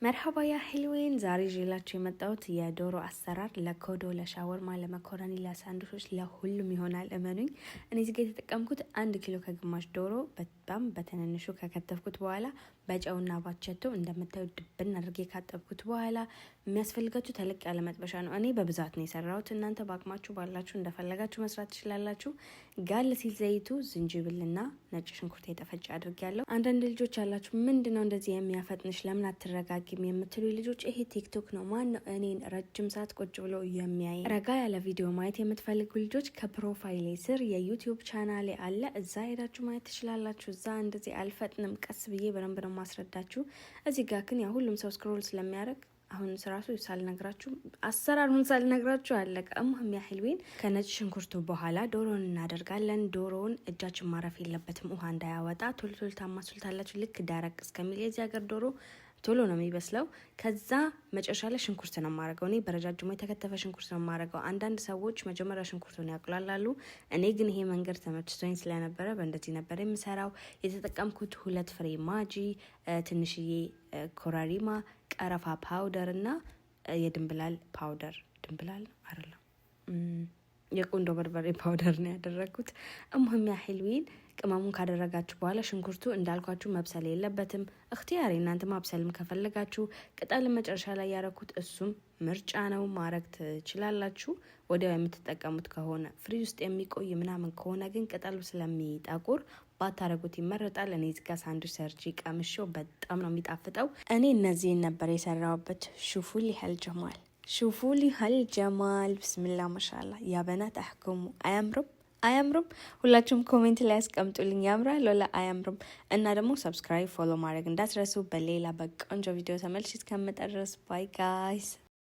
መርሐባ ያ ሄልዌን ዛሬ ይዤላችሁ የመጣሁት የዶሮ አሰራር ለኮዶ፣ ለሻወርማ፣ ለመኮረኒ፣ ለሳንዱሾች ለሁሉም ይሆናል። እመኑኝ። እኔ እዚህ ጋር የተጠቀምኩት 1 ኪሎ ከግማሽ ዶሮ በጣም በትንንሹ ከከተፍኩት በኋላ በጨውና ባቸቶ እንደምታዩት ድብን አድርጌ ካጠብኩት በኋላ የሚያስፈልጋችሁ ተለቅ ያለ መጥበሻ ነው። እኔ በብዛት ነው የሰራሁት። እናንተ በአቅማችሁ ባላችሁ እንደፈለጋችሁ መስራት ትችላላችሁ። ጋል ሲል ዘይቱ ዝንጅብልና ነጭ ሽንኩርት የተፈጨ አድርጌያለሁ። አንዳንድ ልጆች ያላችሁ ምንድነው እንደዚህ የሚያፈጥንሽ ለምን አትረጋጊ የምትሉ ልጆች ይሄ ቲክቶክ ነው። ማን ነው እኔን ረጅም ሰዓት ቁጭ ብሎ የሚያይ? ረጋ ያለ ቪዲዮ ማየት የምትፈልጉ ልጆች ከፕሮፋይሌ ስር የዩቲዩብ ቻናሌ አለ፣ እዛ ሄዳችሁ ማየት ትችላላችሁ። እዛ እንደዚህ አልፈጥንም፣ ቀስ ብዬ በደንብ ነው ማስረዳችሁ። እዚህ ጋር ግን ያ ሁሉም ሰው ስክሮል ስለሚያደርግ አሁን ስራሱ ሳልነግራችሁ አሰራሩን ሳልነግራችሁ አለቀ። እሙህም ያህልዌን ከነጭ ሽንኩርቱ በኋላ ዶሮን እናደርጋለን። ዶሮውን እጃችን ማረፍ የለበትም፣ ውሃ እንዳያወጣ ቶሎ ቶሎ ታማሱልታላችሁ። ልክ ዳረቅ እስከሚል የዚህ ሀገር ዶሮ ቶሎ ነው የሚበስለው። ከዛ መጨረሻ ላይ ሽንኩርት ነው የማረገው። እኔ በረጃጅሙ የተከተፈ ሽንኩርት ነው የማረገው። አንዳንድ ሰዎች መጀመሪያ ሽንኩርቱን ያቁላላሉ። እኔ ግን ይሄ መንገድ ተመችቶኝ ስለነበረ በእንደዚህ ነበር የምሰራው። የተጠቀምኩት 2 ፍሬ ማጂ፣ ትንሽዬ ኮራሪማ፣ ቀረፋ ፓውደር እና የድንብላል ፓውደር፣ ድንብላል አይደለም የቁንዶ በርበሬ ፓውደር ነው ያደረኩት። እሙህም ያህልዊን ቅመሙን ካደረጋችሁ በኋላ ሽንኩርቱ እንዳልኳችሁ መብሰል የለበትም፣ እክቲያሪ እናንተ ማብሰልም ከፈለጋችሁ። ቅጠል መጨረሻ ላይ ያረኩት እሱም ምርጫ ነው፣ ማረግ ትችላላችሁ። ወዲያው የምትጠቀሙት ከሆነ ፍሪጅ ውስጥ የሚቆይ ምናምን ከሆነ ግን ቅጠሉ ስለሚጠቁር ባታረጉት ይመረጣል። እኔ እዚህ ጋር ሳንድዊች ሰርጂ ቀምሼው በጣም ነው የሚጣፍጠው። እኔ እነዚህን ነበር የሰራሁበት። ሹፉሊ ሀል ጀማል ሹፉሊ ሀል ጀማል ብስሚላ ማሻአላ። ያ በናት አህኩሙ አያምሩም? አያምሩም? ሁላችሁም ኮሜንት ላይ ያስቀምጡልኝ ያምራል ወላ አያምሩም? እና ደግሞ ሰብስክራይብ ፎሎ ማድረግ እንዳትረሱ። በሌላ በቆንጆ ቪዲዮ ተመልሼ እስከምመጣ ድረስ ባይ ጋይስ።